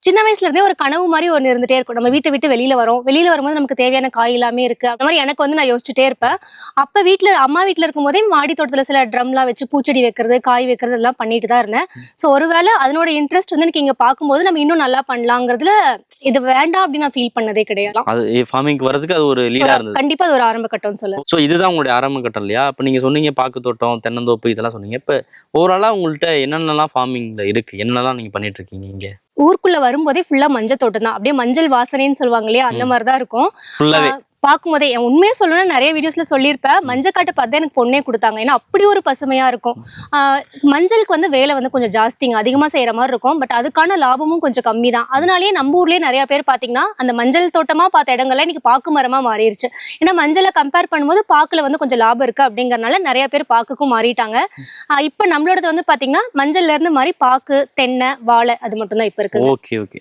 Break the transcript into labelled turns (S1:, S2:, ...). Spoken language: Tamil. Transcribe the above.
S1: சின்ன வயசுல இருந்தே ஒரு கனவு மாதிரி ஒண்ணு இருந்துட்டே இருக்கும். நம்ம வீட்டை விட்டு வெளியில வரோம். வெளியில வரும்போது நமக்கு தேவையான காய் எல்லாமே இருக்கு. அந்த மாதிரி எனக்கு வந்து நான் யோசிச்சுட்டே இருப்பேன். அப்ப அம்மா வீட்ல இருக்கும்போதே மாடி தோட்டத்துல சில ட்ரம்லாம் வச்சு பூச்செடி வைக்கிறது, காய் வைக்கிறது எல்லாம் பண்ணிட்டு தான் இருந்தேன். சோ ஒருவேளை அதனோட இன்ட்ரெஸ்ட் வந்து எனக்கு இங்க பார்க்கும்போது நம்ம இன்னும் நல்லா பண்ணலாங்கிறதுல இது வேண்டாம் அப்படின்னு நான் ஃபீல் பண்ணதே கிடையாது.
S2: அது ஃபார்மிங்க்கு வரதுக்கு அது ஒரு லீடா இருந்தது.
S1: கண்டிப்பா அது ஒரு ஆரம்ப கட்டம்னு சொல்லுவேன்.
S2: சோ இதுதான் உங்களுடைய ஆரம்ப கட்டம் இல்லையா? அப்ப நீங்க சொன்னீங்க பாக்கு தோட்டம், தென்னந்தோப்பு இதெல்லாம் சொன்னீங்க. இப்ப ஓவராலா உங்கள்ட்ட என்னென்னலாம் ஃபார்மிங்ல இருக்கு? என்னென்னலாம் நீங்க பண்ணிட்டு இருக்கீங்க இங்க?
S1: ஊருக்குள்ள வரும்போதே ஃபுல்லா மஞ்சள் தோட்டம் தான். அப்படியே மஞ்சள் வாசனைன்னு சொல்லுவாங்க இல்லையா, அந்த மாதிரிதான் இருக்கும்.
S2: ஃபுல்லாவே
S1: பார்க்கும்போதே உண்மையா சொல்லணும்னா நிறைய வீடியோஸ்ல சொல்லியிருப்பேன். மஞ்சள் காட்டு பார்த்து எனக்கு பொண்ணே கொடுத்தாங்க. ஏன்னா அப்படி ஒரு பசுமையா இருக்கும். மஞ்சளுக்கு வந்து வேலை வந்து கொஞ்சம் ஜாஸ்திங்க, அதிகமா செய்யற மாதிரி இருக்கும். பட் அதுக்கான லாபமும் கொஞ்சம் கம்மி தான். அதனாலேயே நம்ம ஊர்லயே நிறைய பேர் பாத்தீங்கன்னா அந்த மஞ்சள் தோட்டமா பார்த்த இடங்கள்ல இன்னைக்கு பாக்கு மரமா மாறிடுச்சு. ஏன்னா மஞ்சளை கம்பேர் பண்ணும்போது பாக்குல வந்து கொஞ்சம் லாபம் இருக்கு அப்படிங்கறதுனால நிறைய பேர் பாக்குக்கும் மாறிட்டாங்க. இப்ப நம்மளோடது வந்து பாத்தீங்கன்னா மஞ்சள்ல இருந்து மாதிரி பாக்கு, தென்னை, வாழை அது மட்டும் தான் இப்ப இருக்கு.
S2: Okay okay.